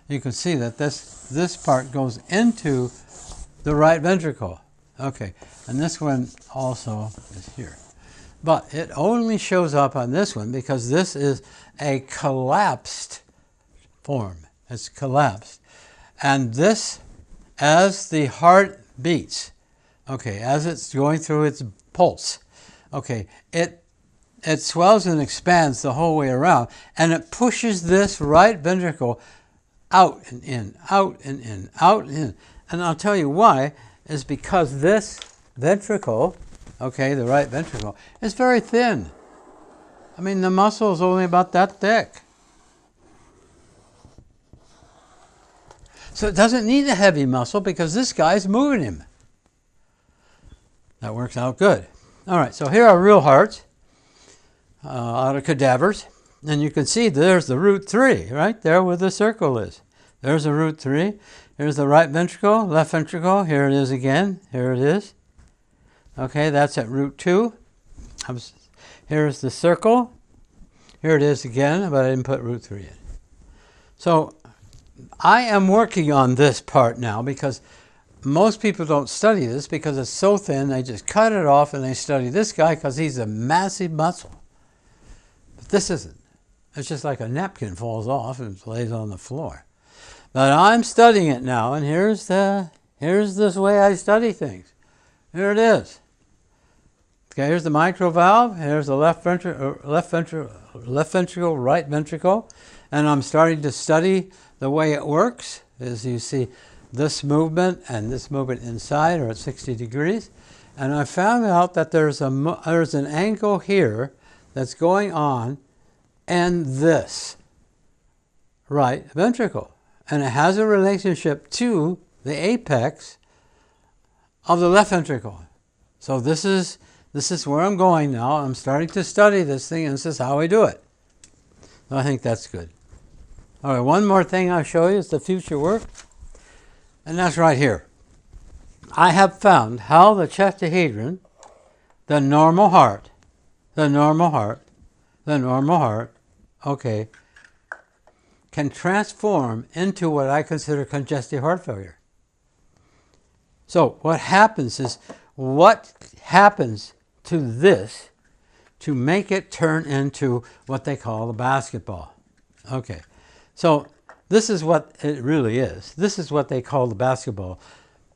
You can see that this part goes into the right ventricle. Okay, and this one also is here. But it only shows up on this one because this is a collapsed form. It's collapsed. And this, as the heart beats, okay, as it's going through its pulse, okay, it swells and expands the whole way around, and it pushes this right ventricle out and in, out and in, out and in. And I'll tell you why, is because this ventricle, okay, the right ventricle, is very thin. I mean, the muscle is only about that thick. So it doesn't need a heavy muscle because this guy's moving him. That works out good. All right, so here are real hearts out of cadavers. And you can see there's the root 3 right there where the circle is. There's the root 3. Here's the right ventricle, left ventricle. Here it is again. Here it is. Okay, that's at root 2. Here's the circle. Here it is again, but I didn't put root 3 in. So I am working on this part now because most people don't study this because it's so thin. They just cut it off and they study this guy because he's a massive muscle. But this isn't. It's just like a napkin falls off and lays on the floor. But I'm studying it now, and here's this way I study things. Here it is. Okay, here's the mitral valve. Here's the left ventricle, right ventricle, and I'm starting to study the way it works. As you see, this movement and this movement inside are at 60 degrees, and I found out that there's an angle here that's going on, and this right ventricle. And it has a relationship to the apex of the left ventricle. So this is where I'm going now. I'm starting to study this thing, and this is how we do it. So I think that's good. All right, one more thing I'll show you is the future work, and that's right here. I have found how the tetrahedron, the normal heart, okay, can transform into what I consider congestive heart failure. So what happens to this to make it turn into what they call a basketball? Okay, so this is what it really is. This is what they call the basketball.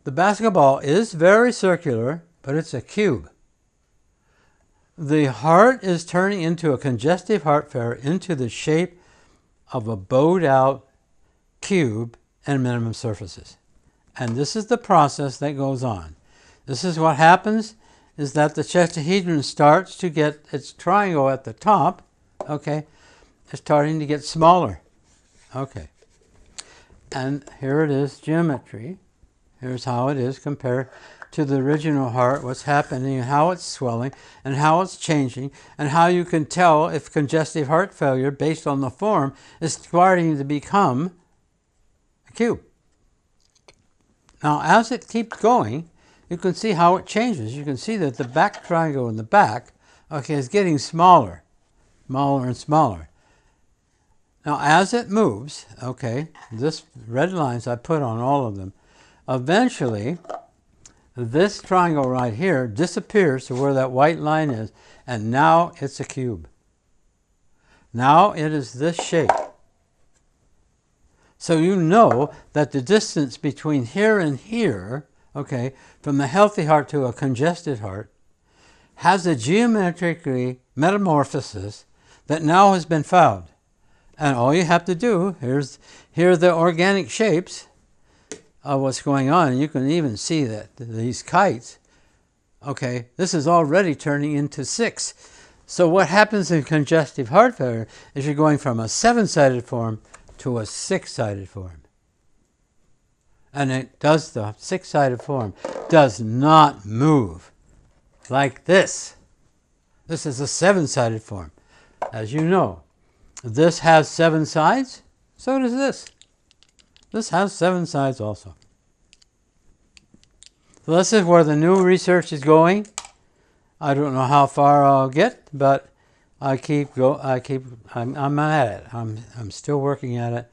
The basketball is very circular, but it's a cube. The heart is turning into a congestive heart failure into the shape of a bowed out cube and minimum surfaces. And this is the process that goes on. This is what happens, is that the tetrahedron starts to get its triangle at the top, okay, it's starting to get smaller. Okay. And here it is, geometry. Here's how it is compared to the original heart, what's happening, and how it's swelling, and how it's changing, and how you can tell if congestive heart failure, based on the form, is starting to become a cube. Now, as it keeps going, you can see how it changes. You can see that the back triangle in the back, okay, is getting smaller, smaller and smaller. Now, as it moves, okay, this red lines I put on all of them, eventually, this triangle right here disappears to where that white line is, and now it's a cube. Now it is this shape. So you know that the distance between here and here, okay, from the healthy heart to a congested heart, has a geometrically metamorphosis that now has been found. And all you have to do, here are the organic shapes of what's going on. And you can even see that these kites, okay, this is already turning into 6. So what happens in congestive heart failure is you're going from a 7-sided form to a 6-sided form. And it does, the 6-sided form does not move like this. This is a 7-sided form. As you know, this has 7 sides, so does this. This has 7 sides also. So this is where the new research is going. I don't know how far I'll get, but I'm at it. I'm still working at it.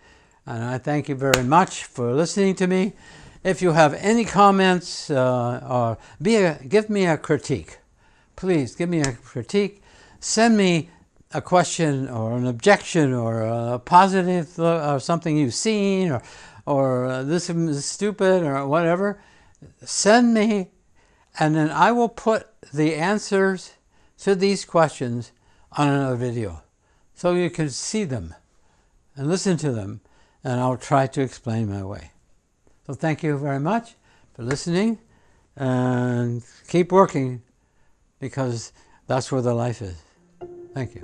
And I thank you very much for listening to me. If you have any comments or give me a critique. Please give me a critique. Send me a question or an objection or a positive or something you've seen or this is stupid or whatever. Send me, and then I will put the answers to these questions on another video so you can see them and listen to them, and I'll try to explain my way. So thank you very much for listening, and keep working, because that's where the life is. Thank you.